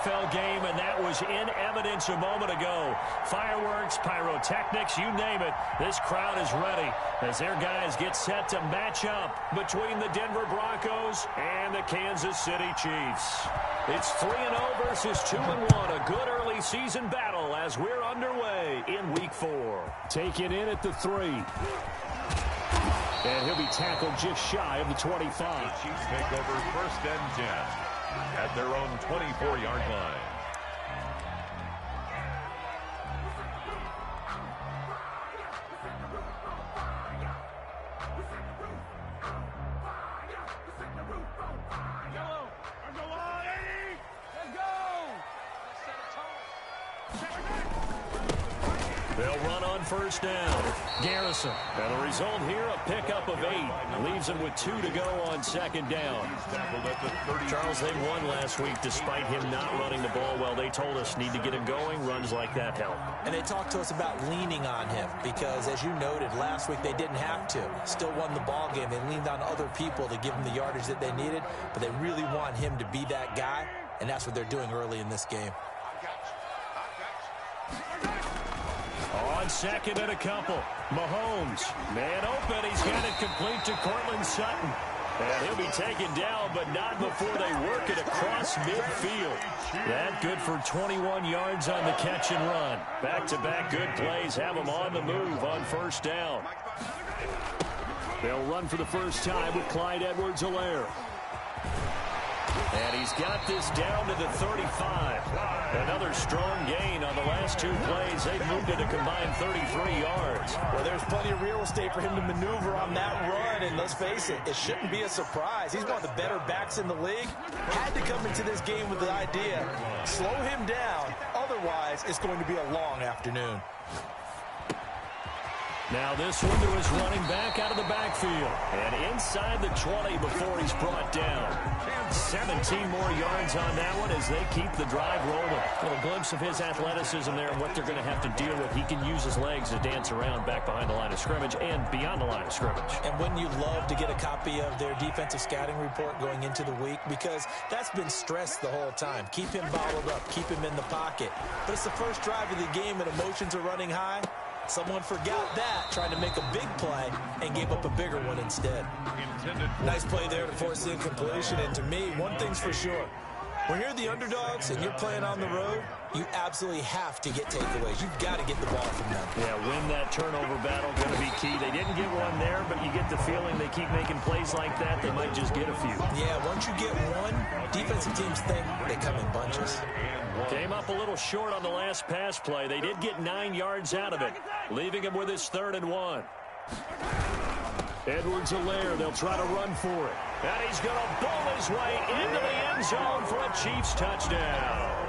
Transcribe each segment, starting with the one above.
NFL game, and that was in evidence a moment ago. Fireworks, pyrotechnics, you name it. This crowd is ready as their guys get set to match up between the Denver Broncos and the Kansas City Chiefs. It's 3-0 versus 2-1. A good early season battle as we're underway in Week 4. Taken in at the 3. And he'll be tackled just shy of the 25. The Chiefs take over 1st and 10 at their own 24-yard line. They'll run on 1st down. Garrison. And the result here, a pickup of 8. Leaves them with 2 to go on 2nd down. Charles, they won last week despite him not running the ball well. They told us need to get him going. Runs like that help. And they talked to us about leaning on him because, as you noted, last week they didn't have to. Still won the ball game. They leaned on other people to give them the yardage that they needed, but they really want him to be that guy, and that's what they're doing early in this game. On 2nd and a couple. Mahomes. Man open. He's got it complete to Courtland Sutton. And he'll be taken down, but not before they work it across midfield. That good for 21 yards on the catch and run. Back-to-back good plays have him on the move on 1st down. They'll run for the first time with Clyde Edwards-Helaire. And he's got this down to the 35. Another strong gain on the last 2 plays. They've moved it a combined 33 yards. Well, there's plenty of real estate for him to maneuver on that run. And let's face it, it shouldn't be a surprise. He's one of the better backs in the league. Had to come into this game with the idea, slow him down. Otherwise, it's going to be a long afternoon. Now this one to his running back out of the backfield. And inside the 20 before he's brought down. 17 more yards on that one as they keep the drive rolling. A little glimpse of his athleticism there and what they're going to have to deal with. He can use his legs to dance around back behind the line of scrimmage and beyond the line of scrimmage. And wouldn't you love to get a copy of their defensive scouting report going into the week? Because that's been stressed the whole time. Keep him bottled up. Keep him in the pocket. But it's the first drive of the game and emotions are running high. Someone forgot that, tried to make a big play, and gave up a bigger one instead. Nice play there to force the incompletion, and to me, one thing's for sure. When you're the underdogs and you're playing on the road, you absolutely have to get takeaways. You've got to get the ball from them. Yeah, win that turnover battle, going to be key. They didn't get one there, but you get the feeling they keep making plays like that, they might just get a few. Yeah, once you get one, defensive teams think they come in bunches. Came up a little short on the last pass play. They did get 9 yards out of it, leaving him with his 3rd and 1. Edwards-Helaire, they'll try to run for it. And he's going to bowl his way into the end zone for a Chiefs touchdown.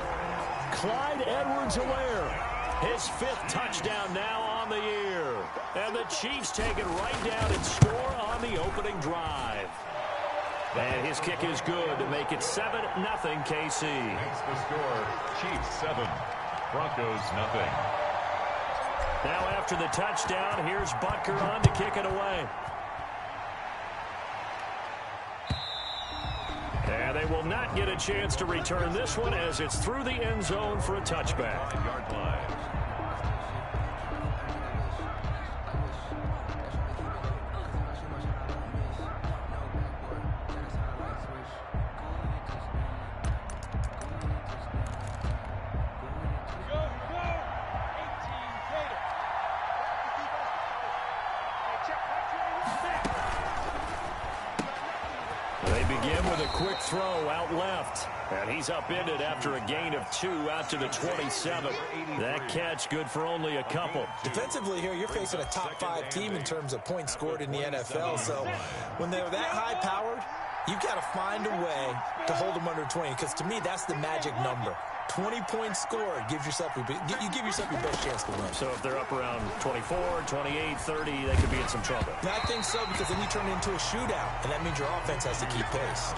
Clyde Edwards-Helaire, his 5th touchdown now on the year. And the Chiefs take it right down and score on the opening drive. And his kick is good to make it 7-0 KC. That's the score. Chiefs 7, Broncos nothing. Now after the touchdown, here's Butker on to kick it away. And they will not get a chance to return this one as it's through the end zone for a touchback. Yard line. Quick throw out left. And he's upended after a gain of 2 out to the 27. That catch good for only a couple. Defensively here, you're facing a top 5 team in terms of points scored in the NFL. So when they're that high-powered, you've got to find a way to hold them under 20. Because to me, that's the magic number. 20 points scored, you give yourself your best chance to win. So if they're up around 24, 28, 30, they could be in some trouble. I think so, because then you turn it into a shootout, and that means your offense has to keep pace.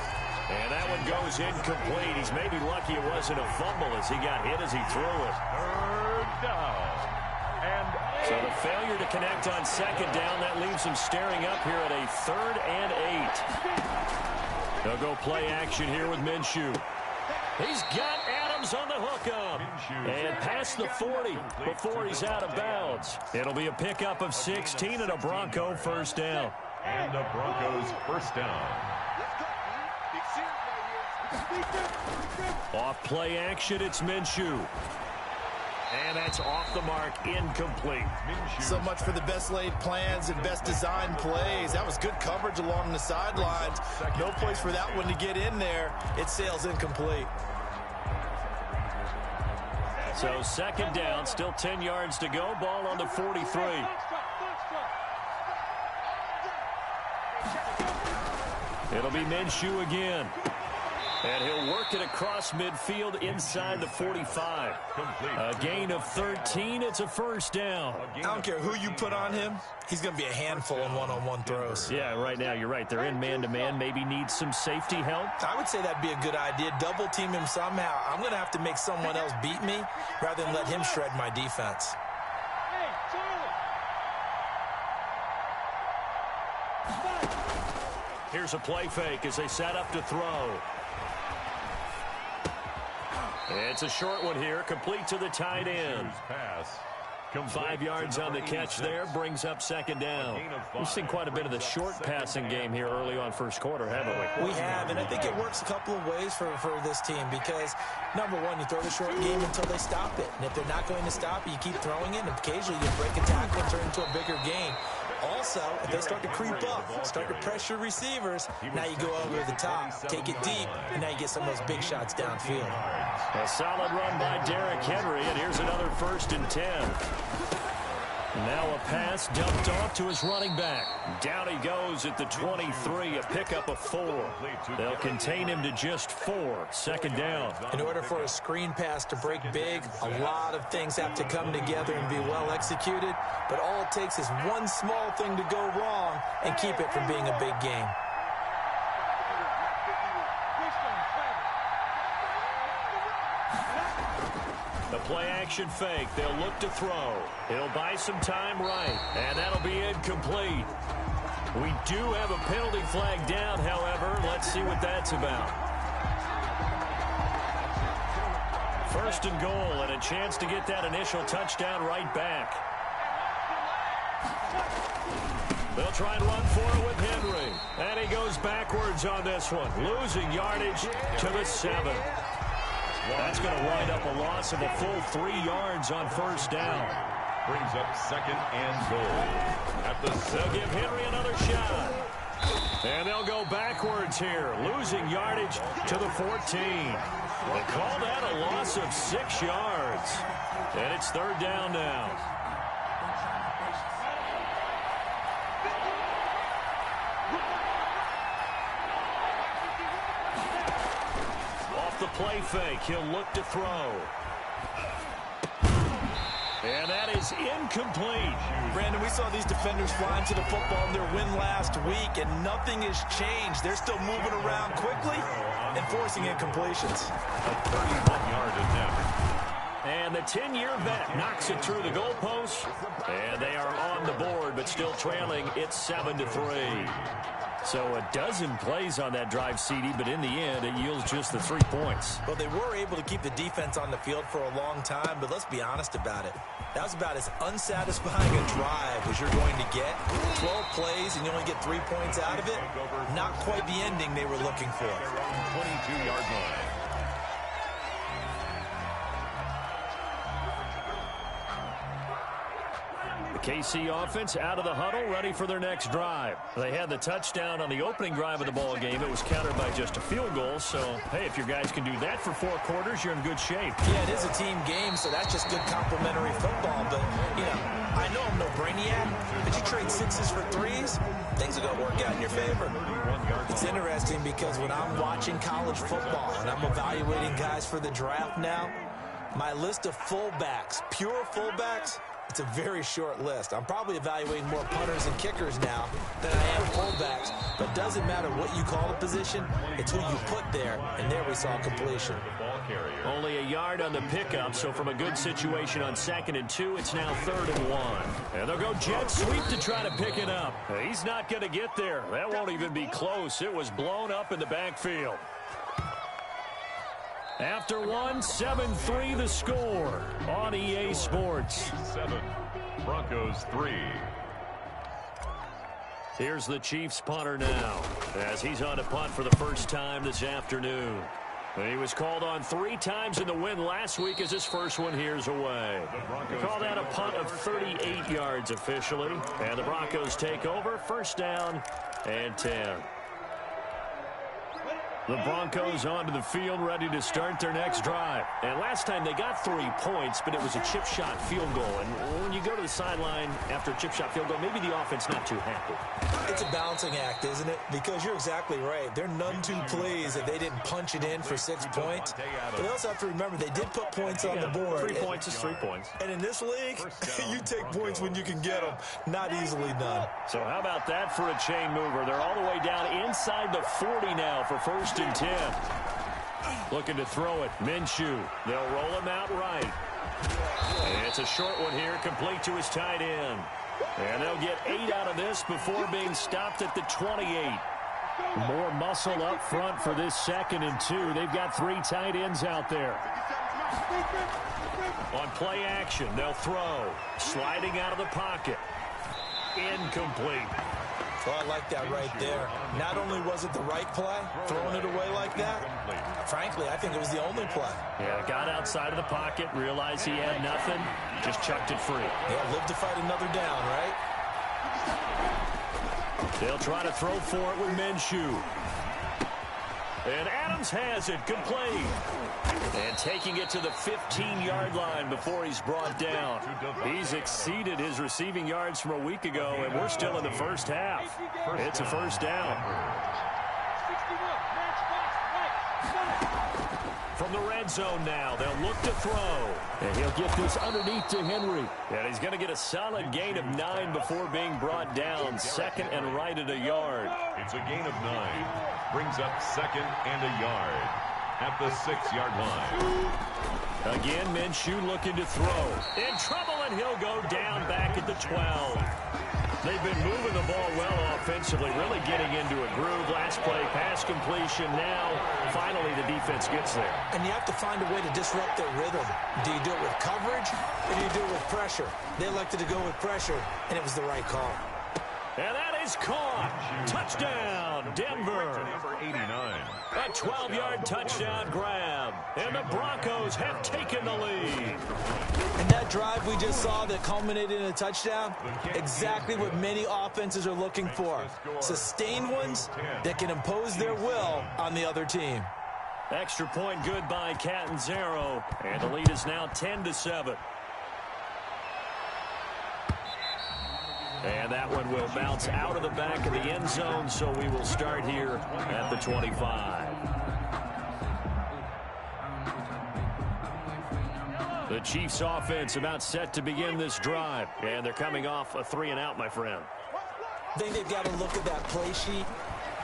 And that one goes incomplete. He's maybe lucky it wasn't a fumble as he got hit as he threw it. 3rd down. And so the failure to connect on 2nd down, that leaves him staring up here at a 3rd and 8. They'll go play action here with Minshew. He's got Adams goes on the hookup. And past the 40 before he's out of bounds. It'll be a pickup of 16 and a Bronco first down. And the Broncos first down. Off play action, it's Minshew. And that's off the mark, incomplete. So much for the best laid plans and best designed plays. That was good coverage along the sidelines. No place for that one to get in there. It sails incomplete. So second down, still 10 yards to go. Ball on the 43. It'll be Minshew again. And he'll work it across midfield inside the 45. A gain of 13. It's a first down. I don't care who you put on him. He's going to be a handful in one-on-one throws. Yeah, right now you're right. They're in man-to-man. Maybe needs some safety help. I would say that'd be a good idea. Double team him somehow. I'm going to have to make someone else beat me rather than let him shred my defense. Here's a play fake as they set up to throw. It's a short one here, complete to the tight end. 5 yards on the catch there, brings up second down. We've seen quite a bit of the short passing game here early on first quarter, haven't we? We have, and I think it works a couple of ways for this team because, number one, you throw the short game until they stop it. And if they're not going to stop it, you keep throwing it, and occasionally you break a tackle and turn into a bigger gain. Also, if they start to creep up, start to pressure receivers, now you go over the top, take it deep, and now you get some of those big shots downfield. A solid run by Derrick Henry, and here's another 1st and 10. Now a pass dumped off to his running back. Down he goes at the 23, a pickup of 4. They'll contain him to just 4. Second down. In order for a screen pass to break big, a lot of things have to come together and be well executed, but all it takes is one small thing to go wrong and keep it from being a big game. The play-action fake. They'll look to throw. He'll buy some time right, and that'll be incomplete. We do have a penalty flag down, however. Let's see what that's about. 1st and goal, and a chance to get that initial touchdown right back. They'll try and run for it with Henry. And he goes backwards on this one, losing yardage to the 7. That's going to wind up a loss of a full 3 yards on first down. Brings up second and goal. At the 7. They'll give Henry another shot. And they'll go backwards here, losing yardage to the 14. They call that a loss of 6 yards. And it's 3rd down now. The play fake. He'll look to throw. And that is incomplete. Brandon, we saw these defenders flying to the football in their win last week, and nothing has changed. They're still moving around quickly and forcing incompletions. A 31-yard attempt. And the 10-year vet knocks it through the goalpost. And they are on the board, but still trailing. It's 7-3. So a dozen plays on that drive, CD, but in the end, it yields just the 3 points. Well, they were able to keep the defense on the field for a long time, but let's be honest about it. That was about as unsatisfying a drive as you're going to get. 12 plays, and you only get 3 points out of it. Not quite the ending they were looking for. 22-yard line. KC offense out of the huddle, ready for their next drive. They had the touchdown on the opening drive of the ball game. It was countered by just a field goal. So, hey, if your guys can do that for 4 quarters, you're in good shape. Yeah, it is a team game, so that's just good complimentary football. But, you know, I know I'm no brainiac, but you trade 6s for 3s, things are going to work out in your favor. It's interesting because when I'm watching college football and I'm evaluating guys for the draft now, my list of fullbacks, pure fullbacks, it's a very short list. I'm probably evaluating more punters and kickers now than I am fullbacks. But it doesn't matter what you call a position, it's who you put there. And there we saw completion. Only a yard on the pickup, so from a good situation on 2nd and 2, it's now 3rd and 1. And they'll go jet sweep to try to pick it up. He's not going to get there. That won't even be close. It was blown up in the backfield. After one, 7-3 the score on EA Sports. 7, Broncos 3. Here's the Chiefs punter now as he's on to punt for the first time this afternoon. He was called on 3 times in the win last week as his first one here's away. We call that a punt of 38 yards officially. And the Broncos take over, first down and 10. The Broncos onto the field, ready to start their next drive. And last time they got 3 points, but it was a chip shot field goal. And when you go to the sideline after a chip shot field goal, maybe the offense not too happy. It's a balancing act, isn't it? Because you're exactly right. They're none too pleased that they didn't punch it in for 6 points. But they also have to remember they did put points on the board. 3 points is 3 points. And in this league, you take points when you can get them. Not easily done. So how about that for a chain mover? They're all the way down inside the 40 now for first and 10. Looking to throw it. Minshew. They'll roll him out right. And it's a short one here, complete to his tight end. And they'll get 8 out of this before being stopped at the 28. More muscle up front for this 2nd and 2. They've got 3 tight ends out there. On play action, they'll throw. Sliding out of the pocket. Incomplete. Well, I like that right there. Not only was it the right play, throwing it away like that, frankly, I think it was the only play. Yeah, got outside of the pocket, realized he had nothing, just chucked it free. Yeah, live to fight another down, right? They'll try to throw for it with Minshew. And Adams has it, complete. And taking it to the 15-yard line before he's brought down. He's exceeded his receiving yards from a week ago, and we're still in the first half. It's a first down. From the red zone now, they'll look to throw. And he'll get this underneath to Henry. And he's going to get a solid gain of 9 before being brought down. 2nd and right at a yard. It's a gain of 9. Brings up 2nd and a yard at the 6-yard line. Again, Minshew looking to throw. In trouble, and he'll go down back at the 12. They've been moving the ball well offensively, really getting into a groove. Last play, pass completion. Now, finally, the defense gets there. And you have to find a way to disrupt their rhythm. Do you do it with coverage, or do you do it with pressure? They elected to go with pressure, and it was the right call. And that is caught. Touchdown, Denver. Number 89. A 12-yard touchdown grab. And the Broncos have taken the lead. And that drive we just saw that culminated in a touchdown, exactly what many offenses are looking for. Sustained ones that can impose their will on the other team. Extra point good by Catanzaro. And the lead is now 10-7. And that one will bounce out of the back of the end zone, so we will start here at the 25. The Chiefs offense about set to begin this drive. And they're coming off a 3-and-out, my friend. I think they've got to look at that play sheet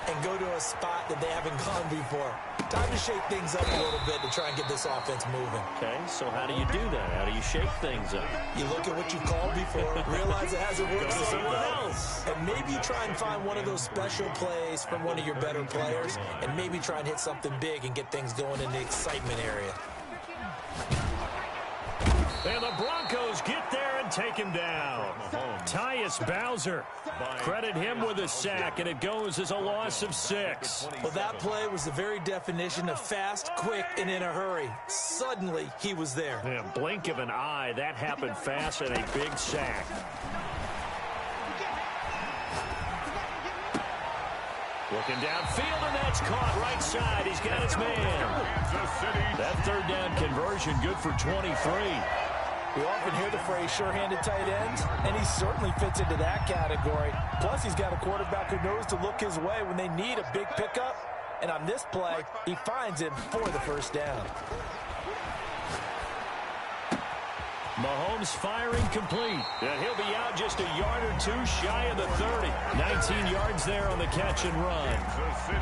and go to a spot that they haven't gone before. Time to shake things up a little bit to try and get this offense moving. Okay, so how do you do that? How do you shake things up? You look at what you called before, realize it hasn't worked so someone well, else. and maybe you try and find one of those special plays from one of your better players, and maybe try and hit something big and get things going in the excitement area. And the Broncos get there and take him down. Tyus Bowser. Credit him with a sack, and it goes as a loss of 6. Well, that play was the very definition of fast, quick, and in a hurry. Suddenly, he was there. Yeah, blink of an eye, that happened fast, and a big sack. Looking downfield, and that's caught right side. He's got his man. That 3rd down conversion good for 23. We often hear the phrase sure-handed tight ends, and he certainly fits into that category. Plus, he's got a quarterback who knows to look his way when they need a big pickup. And on this play, he finds him for the first down. Mahomes firing complete. And he'll be out just a yard or 2 shy of the 30. 19 yards there on the catch and run.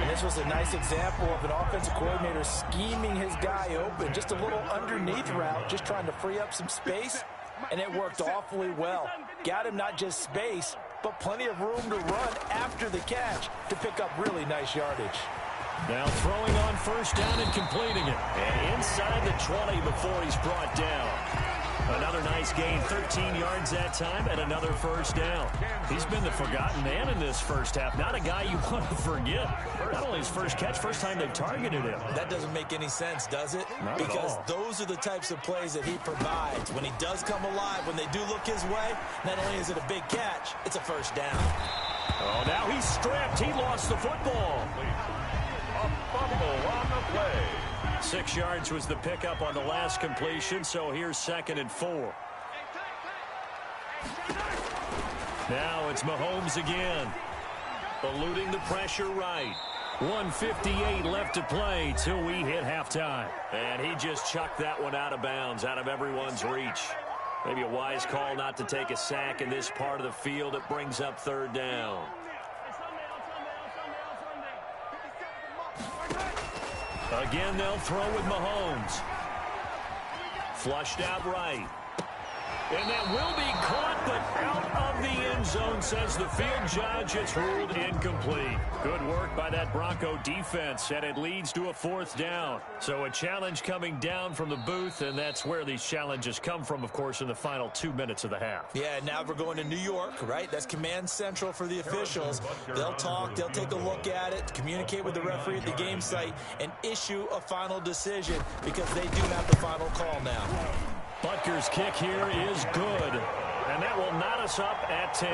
And this was a nice example of an offensive coordinator scheming his guy open. Just a little underneath route, just trying to free up some space. And it worked awfully well. Got him not just space, but plenty of room to run after the catch to pick up really nice yardage. Now throwing on first down and completing it. And inside the 20 before he's brought down. Another nice gain, 13 yards that time, and another first down. He's been the forgotten man in this first half. Not a guy you want to forget. Not only his first catch, first time they've targeted him. That doesn't make any sense, does it? Not because at all. Those are the types of plays that he provides. When he does come alive, when they do look his way, not only is it a big catch, it's a first down. Oh, now he's stripped. He lost the football. A fumble on the play. 6 yards was the pickup on the last completion, so here's 2nd and 4. Now it's Mahomes again. Eluding the pressure right. 1:58 left to play till we hit halftime. And he just chucked that one out of bounds, out of everyone's reach. Maybe a wise call not to take a sack in this part of the field. It brings up 3rd down. Again, they'll throw with Mahomes. Flushed out right. And that will be caught, but out of the end zone, says the field judge. It's ruled incomplete. Good work by that Bronco defense, and it leads to a 4th down. So a challenge coming down from the booth, and that's where these challenges come from, of course, in the final 2 minutes of the half. Yeah, now we're going to New York, right? That's command central for the officials. They'll talk, they'll take a look at it, communicate with the referee at the game site, and issue a final decision because they do have the final call now. Butker's kick here is good, and that will knot us up at 10.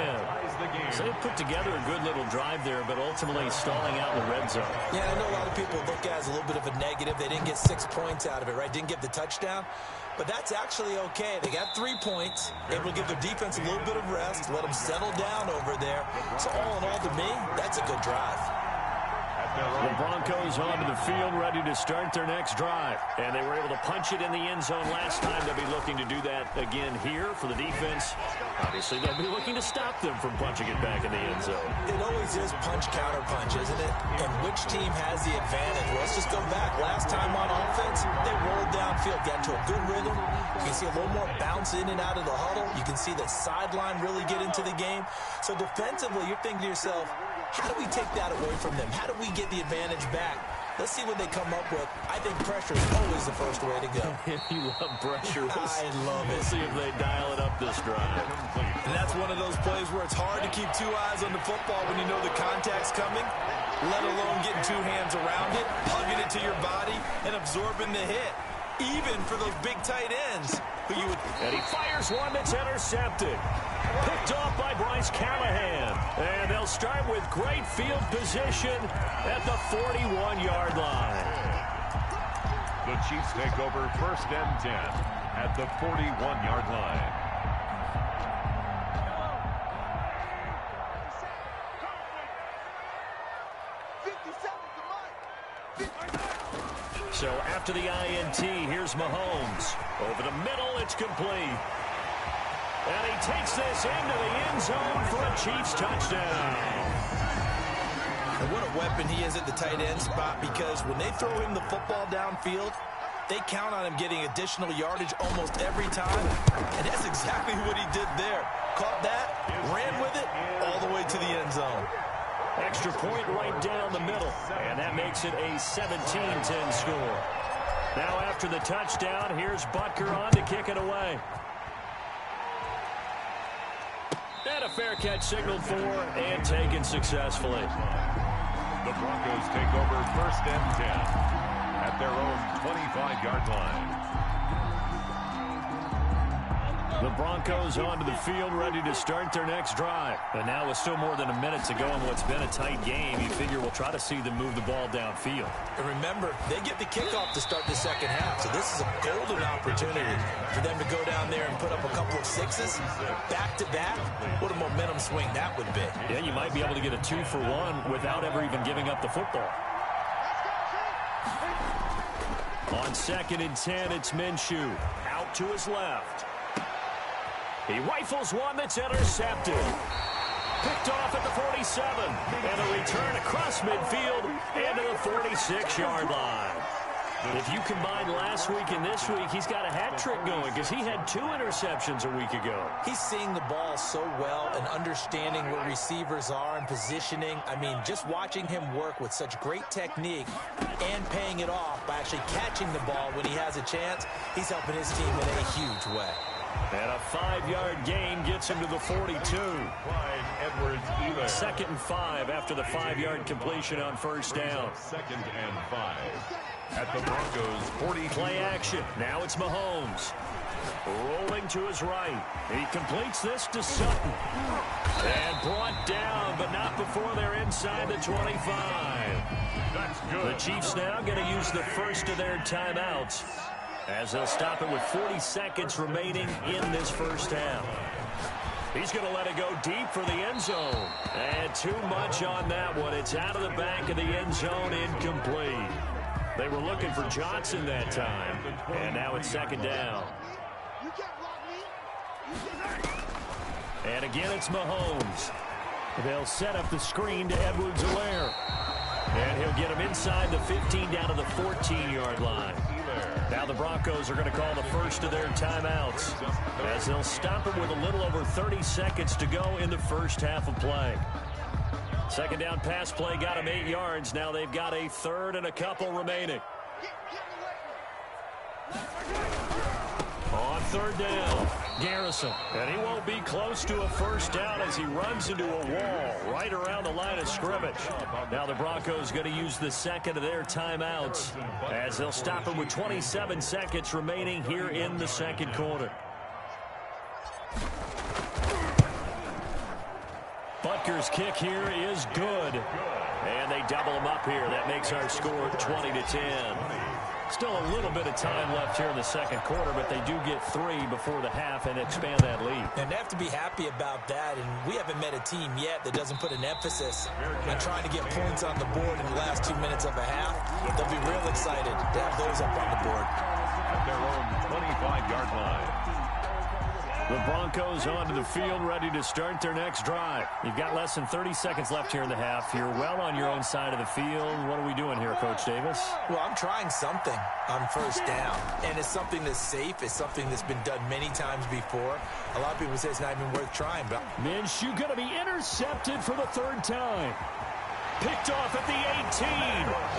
So they put together a good little drive there, but ultimately stalling out in the red zone. Yeah, I know a lot of people look at it as a little bit of a negative. They didn't get 6 points out of it, right? Didn't get the touchdown. But that's actually okay. They got 3 points. Able to give their defense a little bit of rest, let them settle down over there. So all in all, to me, that's a good drive. The Broncos onto the field, ready to start their next drive. And they were able to punch it in the end zone last time. They'll be looking to do that again here for the defense. Obviously, they'll be looking to stop them from punching it back in the end zone. It always is punch-counter-punch, isn't it? And which team has the advantage? Well, let's just go back. Last time on offense, they rolled downfield, got to a good rhythm. You can see a little more bounce in and out of the huddle. You can see the sideline really get into the game. So defensively, you're thinking to yourself, how do we take that away from them? How do we get the advantage back? Let's see what they come up with. I think pressure is always the first way to go. You love pressure. I love it. We'll see if they dial it up this drive. And that's one of those plays where it's hard to keep 2 eyes on the football when you know the contact's coming, let alone getting 2 hands around it, hugging it to your body, and absorbing the hit. Even for those big tight ends. And he fires one that's intercepted. Picked off by Bryce Callahan. And they'll start with great field position at the 41-yard line. The Chiefs take over 1st and 10 at the 41-yard line. So after the INT, here's Mahomes. Over the middle, it's complete. And he takes this into the end zone for a Chiefs touchdown. And what a weapon he is at the tight end spot, because when they throw him the football downfield, they count on him getting additional yardage almost every time. And that's exactly what he did there. Caught that, ran with it, all the way to the end zone. Extra point right down the middle. And that makes it a 17-10 score. Now after the touchdown, here's Butker on to kick it away. And a fair catch signaled for and taken successfully. The Broncos take over 1st and 10 at their own 25-yard line. The Broncos onto the field, ready to start their next drive. And now with still more than a minute to go in what's been a tight game, you figure we'll try to see them move the ball downfield. And remember, they get the kickoff to start the second half, so this is a golden opportunity for them to go down there and put up a couple of 6s back-to-back. What a momentum swing that would be. Yeah, you might be able to get a 2-for-1 without ever even giving up the football. On 2nd and 10, it's Minshew. Out to his left. He rifles one that's intercepted. Picked off at the 47. And a return across midfield into the 46-yard line. If you combine last week and this week, he's got a hat trick going because he had 2 interceptions a week ago. He's seeing the ball so well and understanding where receivers are and positioning. I mean, just watching him work with such great technique and paying it off by actually catching the ball when he has a chance, he's helping his team in a huge way. And a 5-yard gain gets him to the 42. Clyde Edwards-Helaire. 2nd and 5 after the 5-yard completion on first down. 2nd and 5 at the Broncos 40. Play action. Now it's Mahomes. Rolling to his right. He completes this to Sutton. And brought down, but not before they're inside the 25. That's good. The Chiefs now going to use the first of their timeouts, as they'll stop it with 40 seconds remaining in this first half. He's going to let it go deep for the end zone. And too much on that one. It's out of the back of the end zone, incomplete. They were looking for Johnson that time. And now it's 2nd down. And again, it's Mahomes. They'll set up the screen to Edwards-Helaire. And he'll get him inside the 15 down to the 14-yard line. Now the Broncos are going to call the first of their timeouts, as they'll stop it with a little over 30 seconds to go in the first half of play. 2nd down pass play got him 8 yards. Now they've got a 3rd and a couple remaining. On 3rd down, Garrison. And he won't be close to a first down as he runs into a wall right around the line of scrimmage. Now the Broncos going to use the 2nd of their timeouts, as they'll stop him with 27 seconds remaining here in the 2nd quarter. Butker's kick here is good. And they double him up here. That makes our score 20-10. Still a little bit of time left here in the 2nd quarter, but they do get 3 before the half and expand that lead. And they have to be happy about that, and we haven't met a team yet that doesn't put an emphasis on trying to get points on the board in the last 2 minutes of a half. They'll be real excited to have those up on the board. At their own 25-yard line. The Broncos onto the field, ready to start their next drive. You've got less than 30 seconds left here in the half. You're well on your own side of the field. What are we doing here, Coach Davis? Well, I'm trying something on first down, and it's something that's safe. It's something that's been done many times before. A lot of people say it's not even worth trying. But Minshew going to be intercepted for the 3rd time. Picked off at the 18,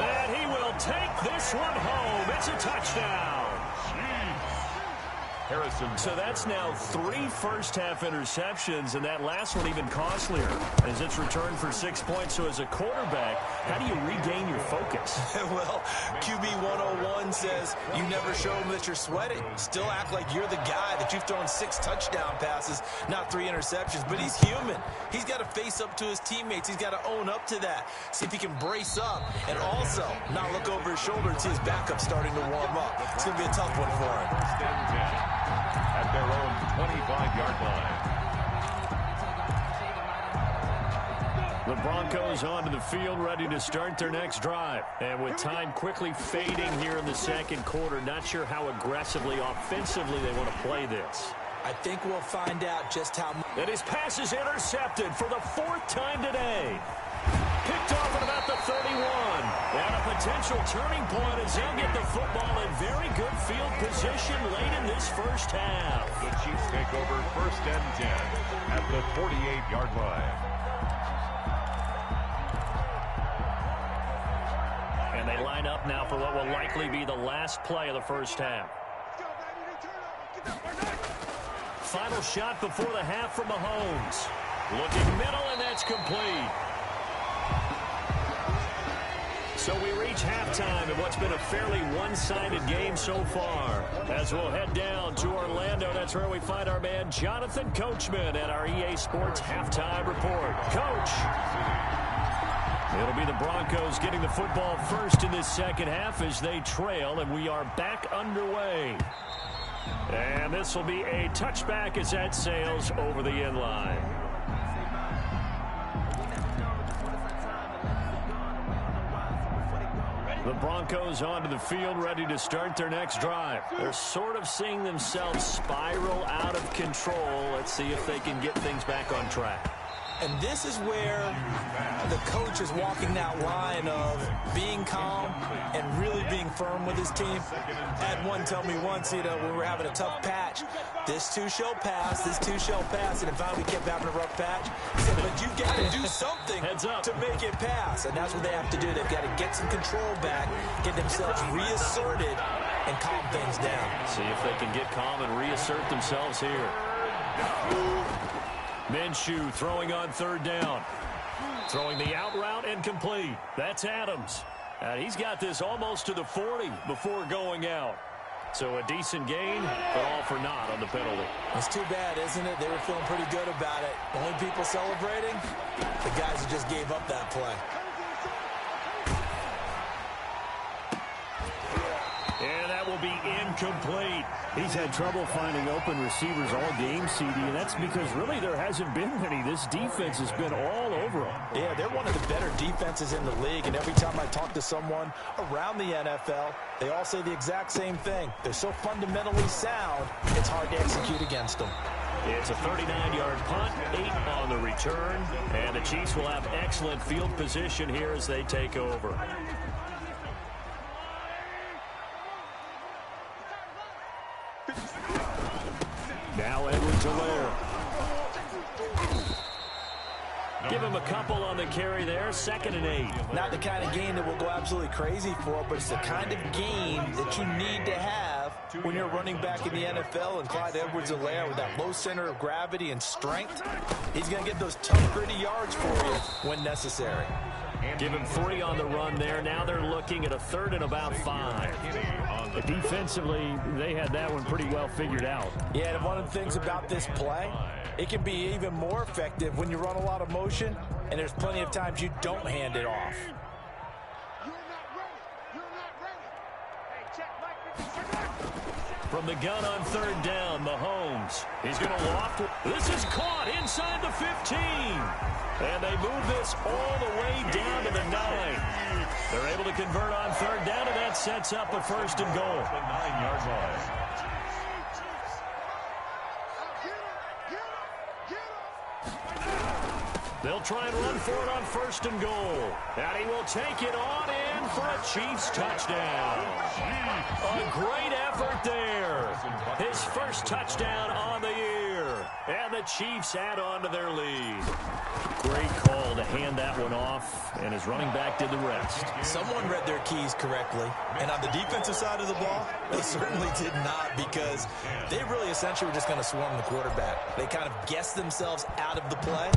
and he will take this one home. It's a touchdown. Harrison. So that's now 3 first-half interceptions, and that last one even costlier as it's returned for 6 points. So as a quarterback, how do you regain your focus? Well, QB 101 says you never show them that you're sweating. Still act like you're the guy, that you've thrown 6 touchdown passes, not 3 interceptions. But he's human. He's got to face up to his teammates. He's got to own up to that. See if he can brace up and also not look over his shoulder and see his backup starting to warm up. It's going to be a tough one for him. At their own 25-yard line. The Broncos onto the field, ready to start their next drive. And with time quickly fading here in the 2nd quarter, not sure how aggressively, offensively they want to play this. I think we'll find out just how much. And his pass is intercepted for the 4th time today. Picked off at about the 31. And a potential turning point as he'll get the football in very good field position late in this first half. The Chiefs take over 1st and 10 at the 48-yard line. And they line up now for what will likely be the last play of the first half. Final shot before the half from Mahomes. Looking middle, and that's complete. So we reach halftime in what's been a fairly one-sided game so far. As we'll head down to Orlando, that's where we find our man Jonathan Coachman at our EA Sports Halftime Report. Coach. It'll be the Broncos getting the football first in this 2nd half as they trail, and we are back underway. And this will be a touchback as that sails over the end line. The Broncos onto the field, ready to start their next drive. They're sort of seeing themselves spiral out of control. Let's see if they can get things back on track. And this is where the coach is walking that line of being calm and really being firm with his team. I had one tell me once, when we were having a tough patch, this too shall pass, this too shall pass. And in fact, we kept having a rough patch. He said, but you got to do something to make it pass. And that's what they have to do. They've got to get some control back, get themselves reasserted, and calm things down. See if they can get calm and reassert themselves here. Minshew throwing on third down. Throwing the out route and complete. That's Adams. And he's got this almost to the 40 before going out. So a decent gain, but all for naught on the penalty. It's too bad, isn't it? They were feeling pretty good about it. Only people celebrating, the guys who just gave up that play. And that will be incomplete. He's had trouble finding open receivers all game, CD, and that's because really there hasn't been many. This defense has been all over them. Yeah, they're one of the better defenses in the league, and every time I talk to someone around the NFL, they all say the exact same thing. They're so fundamentally sound, it's hard to execute against them. It's a 39-yard punt, 8 on the return, and the Chiefs will have excellent field position here as they take over. Now Edwards-Helaire. Give him a couple on the carry there, 2nd and 8. Not the kind of game that we'll go absolutely crazy for, but it's the kind of game that you need to have when you're running back in the NFL. And Clyde Edwards-Helaire, with that low center of gravity and strength, he's going to get those tough, gritty yards for you when necessary. Give him 3 on the run there. Now they're looking at a 3rd and about 5. Defensively, they had that one pretty well figured out. Yeah, and one of the things about this play, it can be even more effective when you run a lot of motion, and there's plenty of times you don't hand it off. From the gun on 3rd down, Mahomes. He's going to loft. This is caught inside the 15. And they move this all the way down to the 9. They're able to convert on 3rd down, and that sets up a 1st and goal. The 9-yard line. They'll try and run for it on 1st and goal. And he will take it on in for a Chiefs touchdown. A great effort there. His first touchdown on the year. And the Chiefs add on to their lead. Great call to hand that one off, and his running back did the rest. Someone read their keys correctly, and on the defensive side of the ball, they certainly did not, because they really essentially were just going to swarm the quarterback. They kind of guessed themselves out of the play,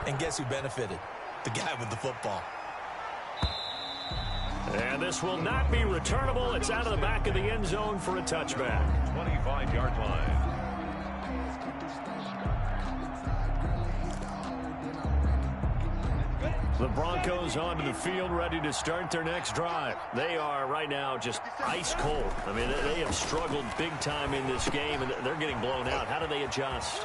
and guess who benefited? The guy with the football. And this will not be returnable. It's out of the back of the end zone for a touchback. 25-yard line. The Broncos onto the field, ready to start their next drive. They are right now just ice cold. I mean, they have struggled big time in this game, and they're getting blown out. How do they adjust?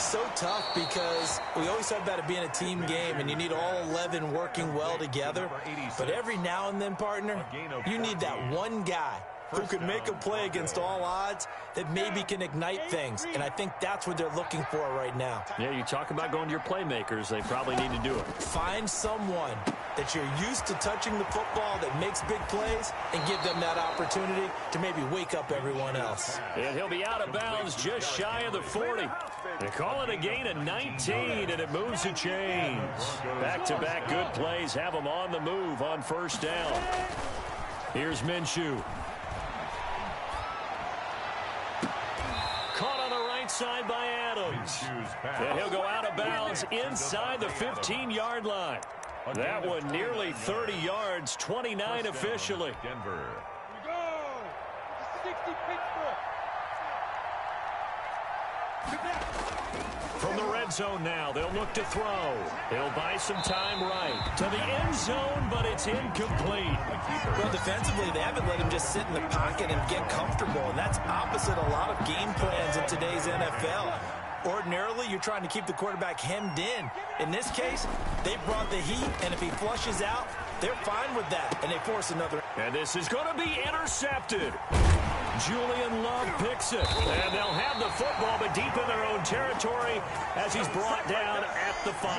So tough, because we always talk about it being a team game, and you need all 11 working well together. But every now and then, partner, you need that one guy who could make a play against all odds that maybe can ignite things. And I think that's what they're looking for right now. Yeah, you talk about going to your playmakers. They probably need to do it. Find someone that you're used to touching the football that makes big plays and give them that opportunity to maybe wake up everyone else. And he'll be out of bounds just shy of the 40. They call it a gain of 19, and it moves the chains. Back-to-back good plays have them on the move on 1st down. Here's Minshew. Caught on the right side by Adams. And he'll go out of bounds inside the 15-yard line. That one nearly 30 yards, 29 officially. Denver. From the red zone now, they'll look to throw. They'll buy some time right to the end zone, but it's incomplete. Well, defensively, they haven't let him just sit in the pocket and get comfortable, and that's opposite a lot of game plans in today's NFL. Ordinarily, you're trying to keep the quarterback hemmed in. In this case, they brought the heat, and if he flushes out, they're fine with that, and they force another. And this is going to be intercepted. Julian Love picks it. And they'll have the football, but deep in their own territory as he's brought down at the 5.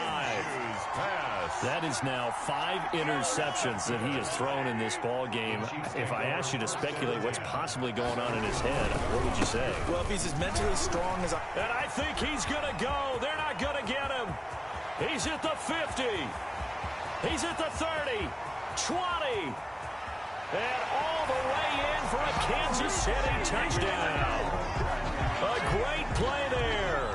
That is now 5 interceptions that he has thrown in this ball game. If I asked you to speculate what's possibly going on in his head, what would you say? Well, if he's as mentally strong as And I think he's going to go. They're not going to get him. He's at the 50. He's at the 30. 20. And all the way in for a Kansas City touchdown. A great play there.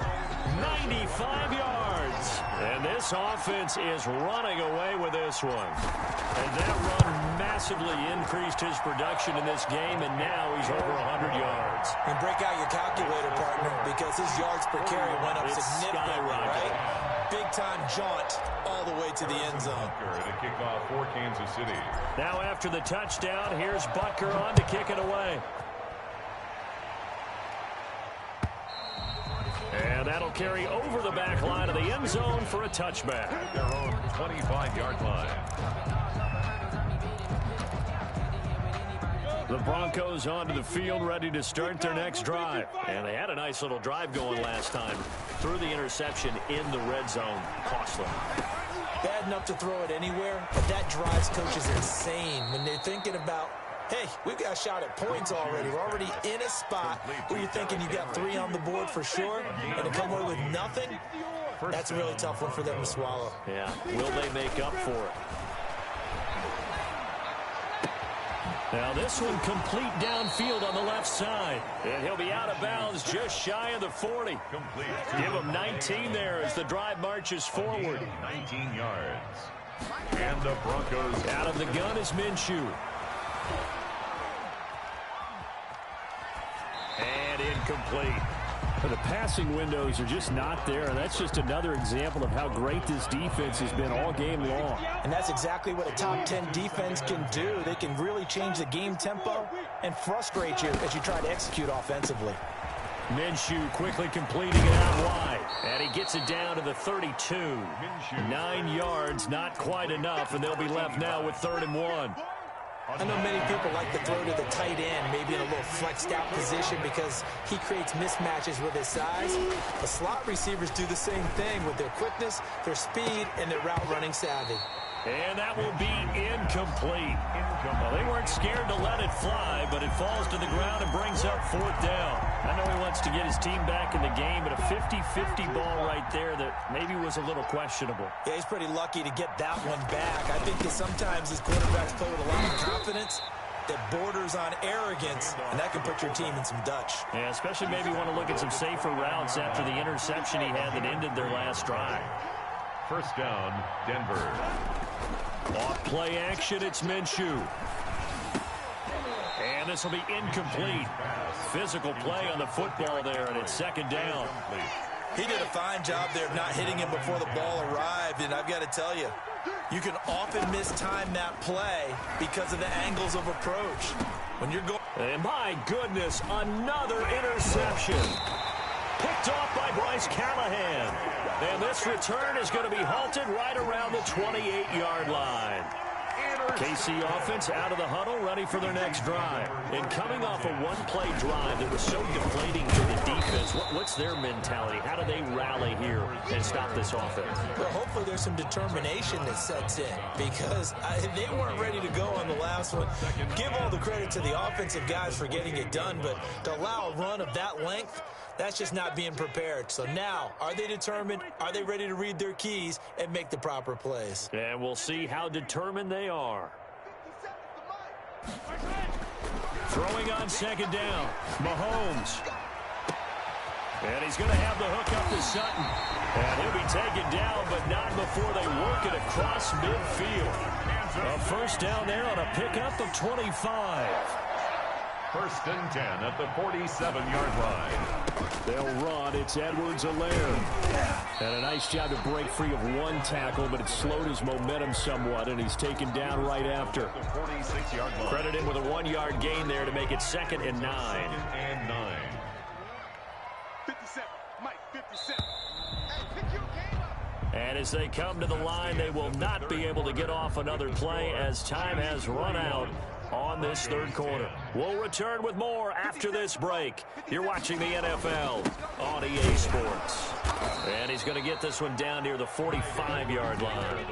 95 yards. And this offense is running away with this one. And that run massively increased his production in this game, and now he's over 100 yards. And break out your calculator, partner, because his yards per carry went up significantly, right? Big-time jaunt all the way to the end zone. To kick off for Kansas City. Now after the touchdown, here's Butker on to kick it away. And that'll carry over the back line of the end zone for a touchback. Their own 25-yard line. The Broncos onto the field, ready to start their next drive. And they had a nice little drive going last time. Threw the interception in the red zone. Costly. Bad enough to throw it anywhere, but that drives coaches insane when they're thinking about, hey, we've got a shot at points already. We're already in a spot where you're thinking you got 3 on the board for sure, and to come away with nothing, that's a really tough one for them to swallow. Yeah, will they make up for it? Now this one complete downfield on the left side. And he'll be out of bounds just shy of the 40. Complete. Give him 19 there as the drive marches forward. 19 yards. And the Broncos. Out of the gun is Minshew. And incomplete. The passing windows are just not there, and that's just another example of how great this defense has been all game long. And that's exactly what a top 10 defense can do. They can really change the game tempo and frustrate you as you try to execute offensively. Minshew quickly completing it out wide. And he gets it down to the 32. 9 yards, not quite enough, and they'll be left now with 3rd and 1. I know many people like to throw to the tight end, maybe in a little flexed out position because he creates mismatches with his size. The slot receivers do the same thing with their quickness, their speed, and their route running savvy. And that will be incomplete. Well, they weren't scared to let it fly, but it falls to the ground and brings up 4th down. I know he wants to get his team back in the game, but a 50-50 ball right there that maybe was a little questionable. Yeah, he's pretty lucky to get that one back. I think that sometimes these quarterbacks play with a lot of confidence that borders on arrogance, and that can put your team in some Dutch. Yeah, especially maybe want to look at some safer routes after the interception he had that ended their last drive. 1st down, Denver. Off play action, it's Minshew. And this will be incomplete. Physical play on the football there, and it's 2nd down. He did a fine job there of not hitting him before the ball arrived, and I've got to tell you, you can often mistime that play because of the angles of approach. When you're going... And my goodness, another interception. Picked off by Bryce Callahan. And this return is going to be halted right around the 28-yard line. KC offense out of the huddle, ready for their next drive. And coming off a one-play drive that was so deflating to the defense, what's their mentality? How do they rally here and stop this offense? Well, hopefully there's some determination that sets in because they weren't ready to go on the last one. Give all the credit to the offensive guys for getting it done, but to allow a run of that length, that's just not being prepared. So now, are they determined? Are they ready to read their keys and make the proper plays? And we'll see how determined they are. Throwing on 2nd down, Mahomes. And he's going to have the hook up to Sutton. And he'll be taken down, but not before they work it across midfield. A 1st down there on a pickup of 25. 1st and 10 at the 47-yard line. They'll run. It's Edwards-Helaire. And a nice job to break free of one tackle, but it slowed his momentum somewhat, and he's taken down right after. Credit him with a 1-yard gain there to make it 2nd and 9. 2nd and 9. 57. Mike, 57. And as they come to the line, they will not be able to get off another play as time has run out on this 3rd quarter. We'll return with more after this break. You're watching the NFL on EA Sports. And he's going to get this one down near the 45-yard line.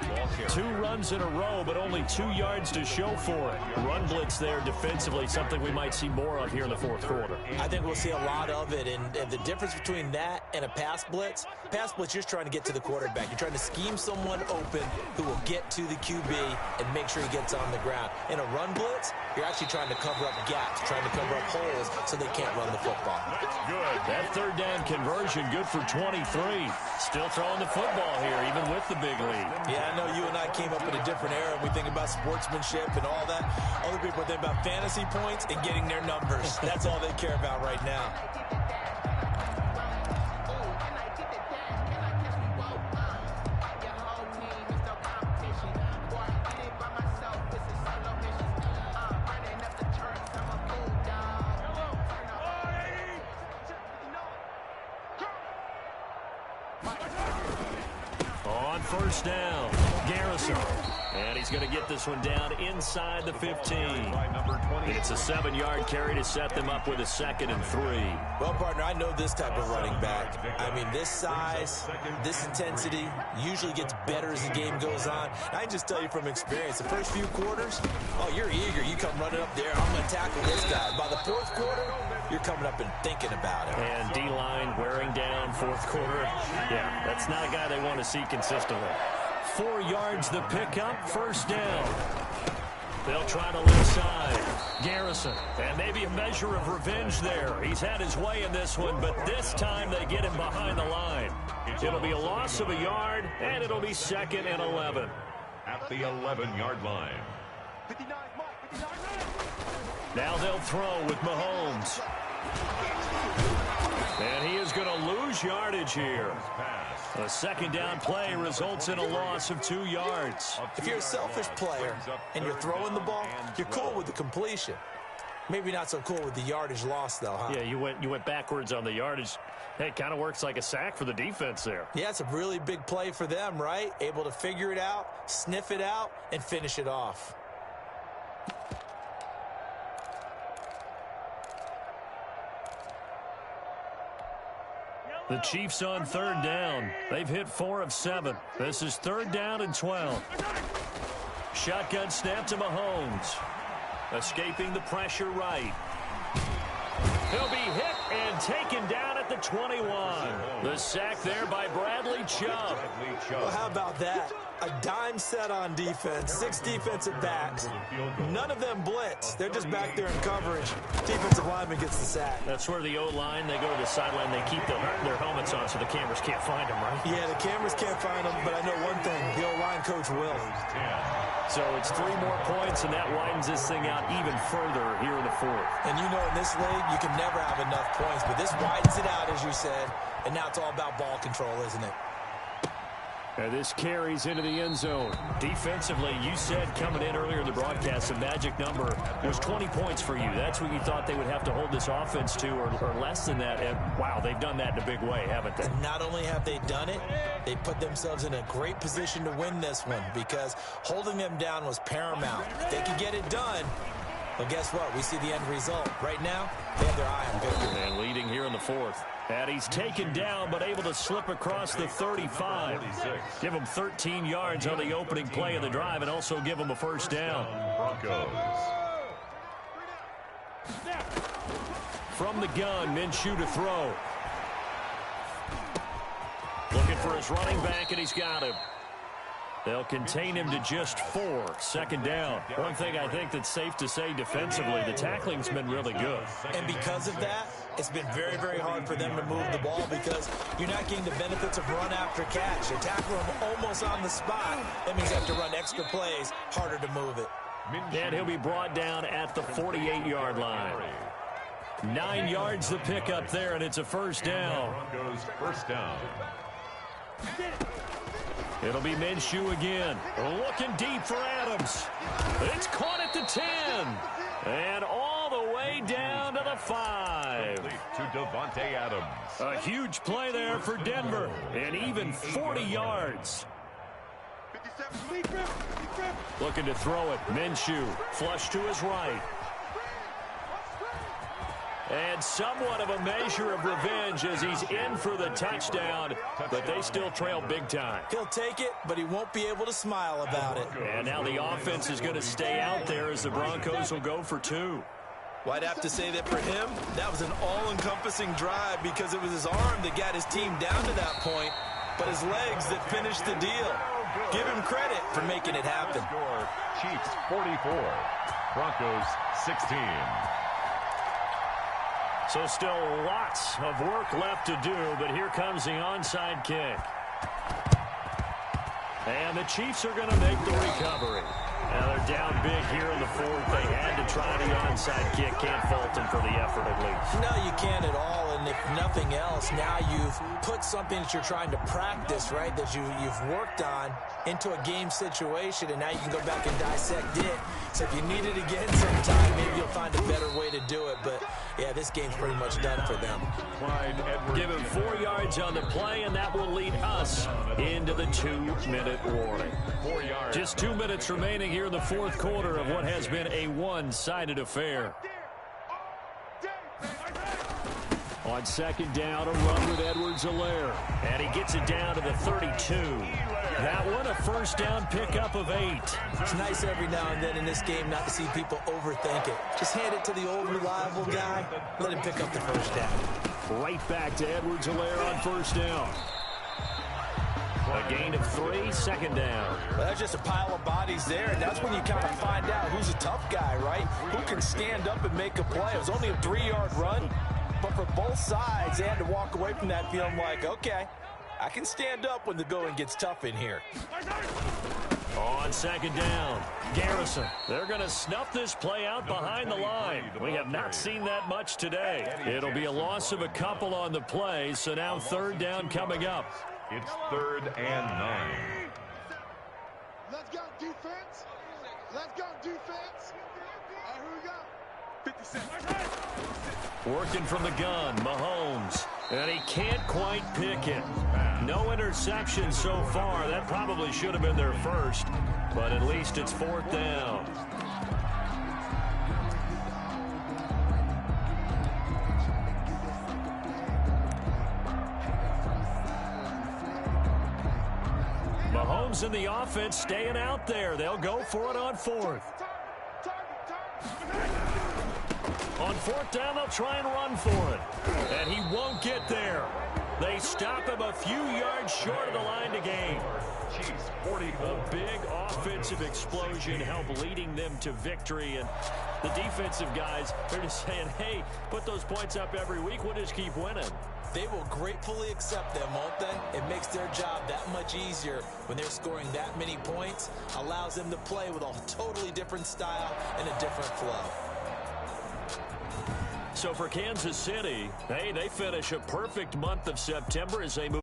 2 runs in a row, but only 2 yards to show for it. Run blitz there defensively, something we might see more of here in the fourth quarter. I think we'll see a lot of it, and the difference between that and a pass blitz, you're just trying to get to the quarterback. You're trying to scheme someone open who will get to the QB and make sure he gets on the ground. In a run blitz, you're actually trying to cover up gaps, trying to cover up holes so they can't run the football. Good. That third down conversion, good for 23. Still throwing the football here, even with the big lead. Yeah, I know you and I came up in a different era. We think about sportsmanship and all that. Other people think about fantasy points and getting their numbers. That's all they care about right now. First down, Garrison. And he's going to get this one down inside the 15. It's a 7-yard carry to set them up with a 2nd and 3. Well, partner, I know this type of running back. I mean, this size, this intensity usually gets better as the game goes on. I can just tell you from experience, the first few quarters, oh, you're eager. You come running up there, I'm going to tackle this guy. By the fourth quarter, you're coming up and thinking about it. And D-line wearing down fourth quarter. Yeah, that's not a guy they want to see consistently. 4 yards the pickup, first down. They'll try to left side. Garrison, and maybe a measure of revenge there. He's had his way in this one, but this time they get him behind the line. It'll be a loss of a yard, and it'll be 2nd and 11. At the 11-yard line. 59, Mike, 59. Now they'll throw with Mahomes. And he is going to lose yardage here. A 2nd down play results in a loss of 2 yards. If you're a selfish player and you're throwing the ball, you're cool with the completion. Maybe not so cool with the yardage loss, though, huh? Yeah, you went backwards on the yardage. Hey, it kind of works like a sack for the defense there. Yeah, it's a really big play for them, right? Able to figure it out, sniff it out, and finish it off. The Chiefs on 3rd down. They've hit 4 of 7. This is 3rd down and 12. Shotgun snap to Mahomes. Escaping the pressure right. He'll be hit and taken down at the 21. The sack there by Bradley Chubb. Well, how about that? A dime set on defense, 6 defensive backs. None of them blitz. They're just back there in coverage. Defensive lineman gets the sack. That's where the O-line, they go to the sideline, they keep their helmets on so the cameras can't find them, right? Yeah, the cameras can't find them, but I know one thing, the O-line coach will. So it's 3 more points, and that widens this thing out even further here in the 4th. And you know in this league, you can never have enough points, but this widens it out, as you said, and now it's all about ball control, isn't it? And this carries into the end zone. Defensively, you said coming in earlier in the broadcast, the magic number was 20 points for you. That's what you thought they would have to hold this offense to, or less than that. And, wow, they've done that in a big way, haven't they? And not only have they done it, they put themselves in a great position to win this one because holding them down was paramount. If they could get it done, well, guess what? We see the end result. Right now, they have their eye on victory. And leading here in the 4th. And he's taken down, but able to slip across the 35. Give him 13 yards on the opening play of the drive and also give him a first down. Broncos. From the gun, Minshew to throw. Looking for his running back, and he's got him. They'll contain him to just 4. 2nd down. One thing I think that's safe to say defensively, the tackling's been really good. And because of that, it's been very, very hard for them to move the ball because you're not getting the benefits of run after catch. You tackle him almost on the spot. That means you have to run extra plays, harder to move it. And he'll be brought down at the 48-yard line. 9 yards to pick up there, and it's a first down. Broncos first down. It'll be Minshew again. Looking deep for Adams. It's caught at the 10. And all the way down to the 5. To Davante Adams. A huge play there for Denver. And even 40 yards. 57. Looking to throw it. Minshew. Flush to his right. And somewhat of a measure of revenge as he's in for the touchdown, but they still trail big time. He'll take it, but he won't be able to smile about it. And now the offense is going to stay out there as the Broncos will go for 2. Well, I'd have to say that for him, that was an all-encompassing drive because it was his arm that got his team down to that point, but his legs that finished the deal. Give him credit for making it happen. Chiefs 44, Broncos 16. So still lots of work left to do, but here comes the onside kick. And the Chiefs are going to make the recovery. Now they're down big here in the fourth. They had to try the onside kick. Can't fault them for the effort at least. No, you can't at all. And if nothing else, now you've put something that you're trying to practice, right, that you've worked on into a game situation, and now you can go back and dissect it. So if you need it again sometime, maybe you'll find a better way to do it. But, yeah, this game's pretty much done for them. Give him 4 yards on the play, and that will lead us into the 2-minute warning. 4 yards. Just 2 minutes remaining here in the fourth quarter of what has been a one-sided affair. On second down, a run with Edwards-Helaire. And he gets it down to the 32. That one, a first down pickup of 8. It's nice every now and then in this game not to see people overthink it. Just hand it to the old reliable guy. Let him pick up the first down. Right back to Edwards-Helaire on first down. A gain of 3, second down. Well, that's just a pile of bodies there, and that's when you kind of find out who's a tough guy, right? Who can stand up and make a play. It was only a 3-yard run, but for both sides, they had to walk away from that feeling like, okay, I can stand up when the going gets tough in here. On second down, Garrison. They're going to snuff this play out behind the line. We have not seen that much today. It'll be a loss of a couple on the play, so now third down coming up. It's 3rd and 9. Let's go, defense. Let's go, defense. All right, here we go. 50 Cent. Working from the gun, Mahomes. And he can't quite pick it. No interception so far. That probably should have been their first. But at least it's 4th down. Mahomes and the offense staying out there. They'll go for it on 4th. On 4th down, they'll try and run for it. And he won't get there. They stop him a few yards short of the line to gain. Chiefs 44. A big offensive explosion helped leading them to victory. And the defensive guys, they're just saying, hey, put those points up every week. We'll just keep winning. They will gratefully accept them, won't they? It makes their job that much easier when they're scoring that many points. Allows them to play with a totally different style and a different flow. So for Kansas City, hey, they finish a perfect month of September as they move